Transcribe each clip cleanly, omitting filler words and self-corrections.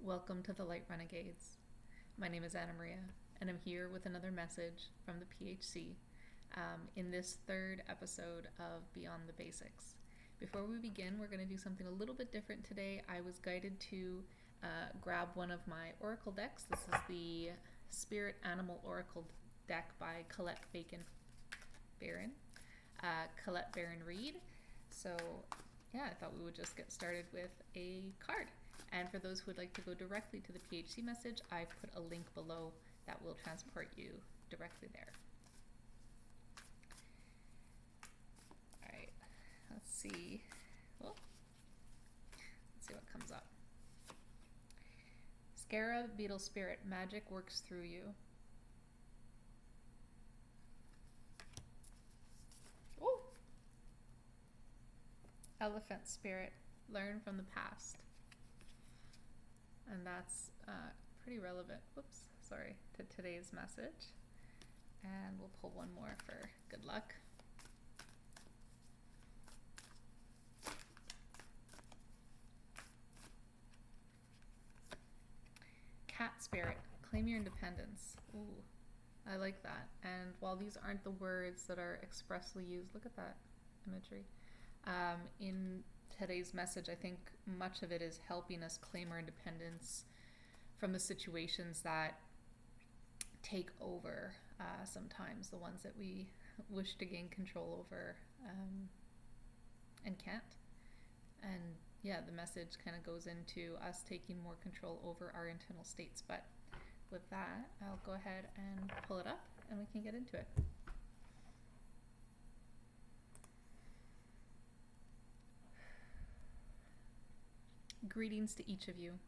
Welcome to the Light Renegades. My name is Anna Maria, and I'm here with another message from the PHC in this third episode of Beyond the Basics. Before we begin, we're going to do something a little bit different today. I was guided to grab one of my oracle decks. This is the Spirit Animal Oracle deck by Colette Baron Reed. So yeah, I thought we would just get started with a card. And for those who would like to go directly to the PHC message, I've put a link below that will transport you directly there. All right, let's see. Well, let's see what comes up. Scarab, Beetle Spirit, magic works through you. Oh! Elephant Spirit, learn from the past. And that's pretty relevant, to today's message. And we'll pull one more for good luck. Cat Spirit, claim your independence. Ooh, I like that. And while these aren't the words that are expressly used, look at that imagery. In today's message, I think much of it is helping us claim our independence from the situations that take over sometimes, the ones that we wish to gain control over and can't. And yeah, the message kind of goes into us taking more control over our internal states. But with that, I'll go ahead and pull it up and we can get into it. Greetings to each of you.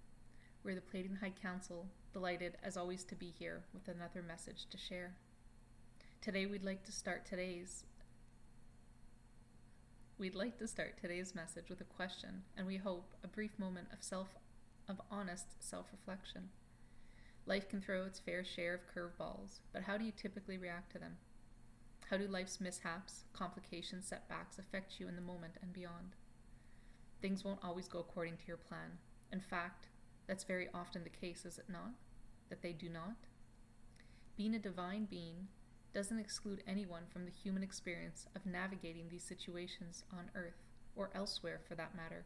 We're the Pleiadian High Council, delighted as always to be here with another message to share. Today we'd like to start today's message with a question, and we hope a brief moment of honest self-reflection. Life can throw its fair share of curveballs, but how do you typically react to them? How do life's mishaps, complications, setbacks affect you in the moment and beyond? Things won't always go according to your plan. In fact, that's very often the case, is it not? That they do not? Being a divine being doesn't exclude anyone from the human experience of navigating these situations on Earth, or elsewhere for that matter.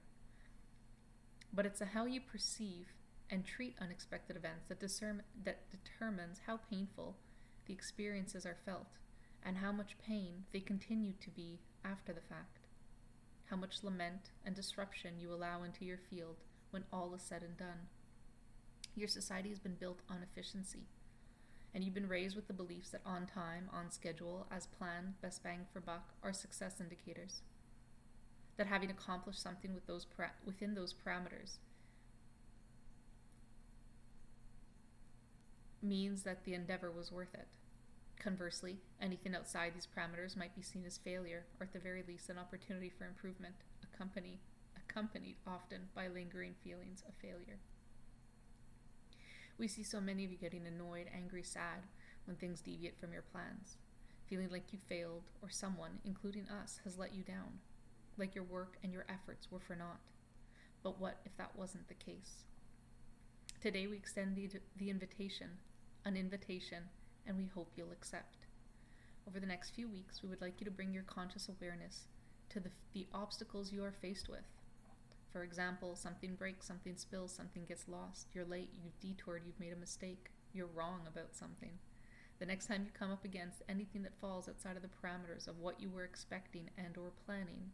But it's how you perceive and treat unexpected events that determines how painful the experiences are felt, and how much pain they continue to be after the fact. How much lament and disruption you allow into your field when all is said and done. Your society has been built on efficiency, and you've been raised with the beliefs that on time, on schedule, as planned, best bang for buck are success indicators. That having accomplished something within those parameters means that the endeavor was worth it. Conversely, anything outside these parameters might be seen as failure, or at the very least an opportunity for improvement, accompanied often by lingering feelings of failure. We see so many of you getting annoyed, angry, sad when things deviate from your plans, feeling like you failed or someone, including us, has let you down, like your work and your efforts were for naught. But what if that wasn't the case? Today we extend an invitation, and we hope you'll accept. Over the next few weeks, we would like you to bring your conscious awareness to the obstacles you are faced with. For example, something breaks, something spills, something gets lost, you're late, you've detoured, you've made a mistake, you're wrong about something. The next time you come up against anything that falls outside of the parameters of what you were expecting and or planning,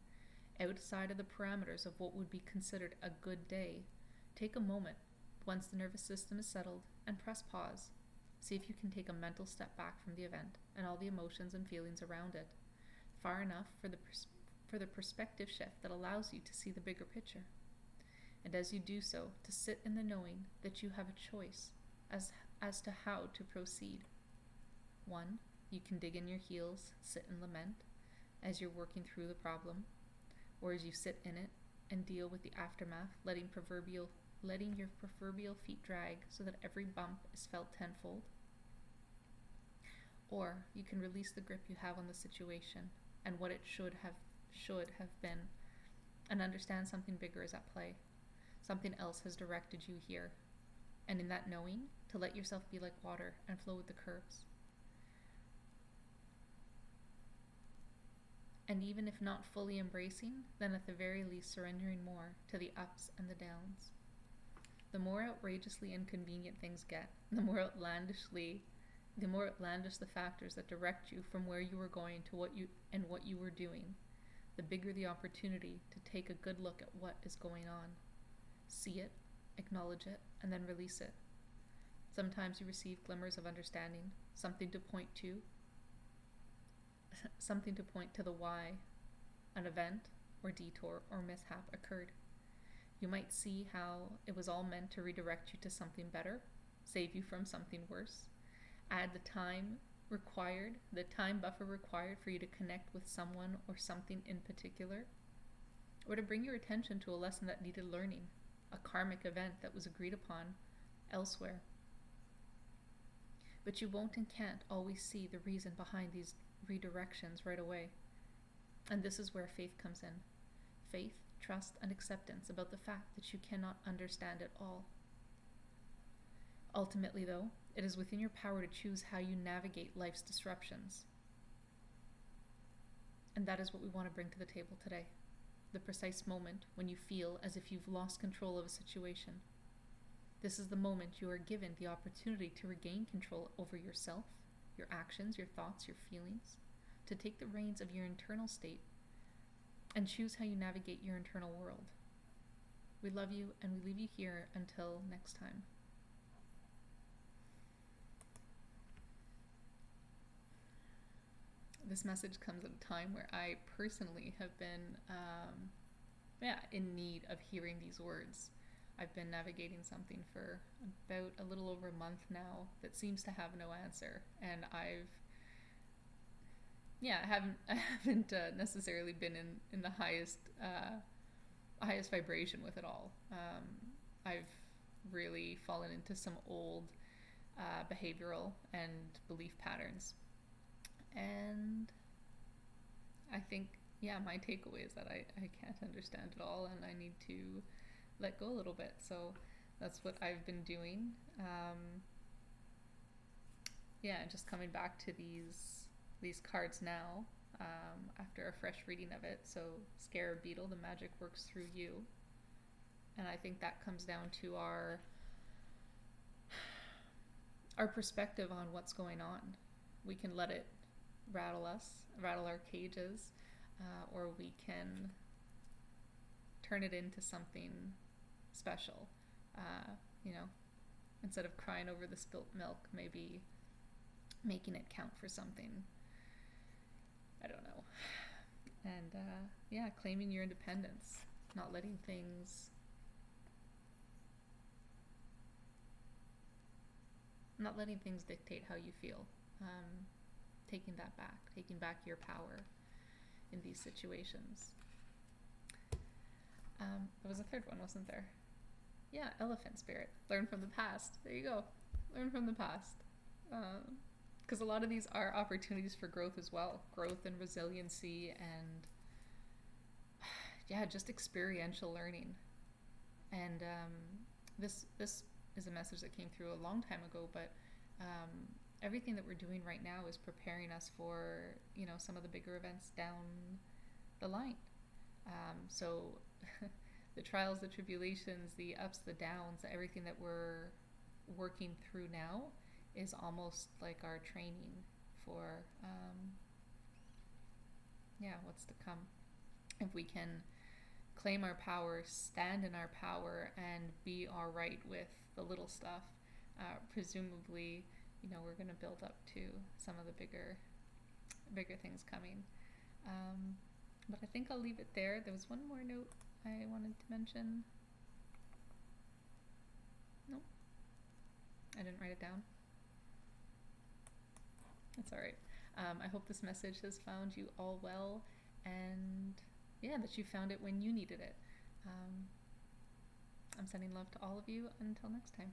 outside of the parameters of what would be considered a good day, take a moment, once the nervous system is settled, and press pause. See if you can take a mental step back from the event and all the emotions and feelings around it, far enough for the perspective shift that allows you to see the bigger picture. And as you do so, to sit in the knowing that you have a choice as to how to proceed. 1, you can dig in your heels, sit and lament as you're working through the problem, or as you sit in it and deal with the aftermath, letting your proverbial feet drag so that every bump is felt tenfold. Or you can release the grip you have on the situation and what it should have been, and understand something bigger is at play. Something else has directed you here. And in that knowing, to let yourself be like water and flow with the curves. And even if not fully embracing, then at the very least surrendering more to the ups and the downs. The more outrageously inconvenient things get, the more outlandish the factors that direct you from where you were going to what you were doing, the bigger the opportunity to take a good look at what is going on. See it, acknowledge it, and then release it. Sometimes you receive glimmers of understanding, something to point to the why an event or detour or mishap occurred. You might see how it was all meant to redirect you to something better, save you from something worse, add the time buffer required for you to connect with someone or something in particular, or to bring your attention to a lesson that needed learning, a karmic event that was agreed upon elsewhere. But you won't and can't always see the reason behind these redirections right away. And this is where faith comes in. Faith, trust, and acceptance about the fact that you cannot understand it all. Ultimately, though, it is within your power to choose how you navigate life's disruptions. And that is what we want to bring to the table today. The precise moment when you feel as if you've lost control of a situation. This is the moment you are given the opportunity to regain control over yourself, your actions, your thoughts, your feelings, to take the reins of your internal state and choose how you navigate your internal world. We love you, and we leave you here until next time. This message comes at a time where I personally have been in need of hearing these words. I've been navigating something for about a little over a month now that seems to have no answer, and I haven't necessarily been in the highest vibration with it all. I've really fallen into some old behavioral and belief patterns, and I think my takeaway is that I can't understand it all, and I need to let go a little bit. So that's what I've been doing. Just coming back to these cards now after a fresh reading of it. So Scarab Beetle, the magic works through you. And I think that comes down to our perspective on what's going on. We can let it rattle our cages, or we can turn it into something special. Instead of crying over the spilt milk, maybe making it count for something. I don't know. And claiming your independence, not letting things dictate how you feel. Taking back your power in these situations. There was a third one, wasn't there? Yeah, elephant spirit. Learn from the past. There you go. Learn from the past. Because a lot of these are opportunities for growth as well. Growth and resiliency and just experiential learning. And this is a message that came through a long time ago, but everything that we're doing right now is preparing us for, some of the bigger events down the line. So the trials, the tribulations, the ups, the downs, everything that we're working through now is almost like our training for what's to come. If we can claim our power, stand in our power, and be all right with the little stuff, presumably, we're going to build up to some of the bigger things coming. But I think I'll leave it there. There was one more note I wanted to mention. Nope. I didn't write it down. That's all right. I hope this message has found you all well, and that you found it when you needed it. I'm sending love to all of you. Until next time.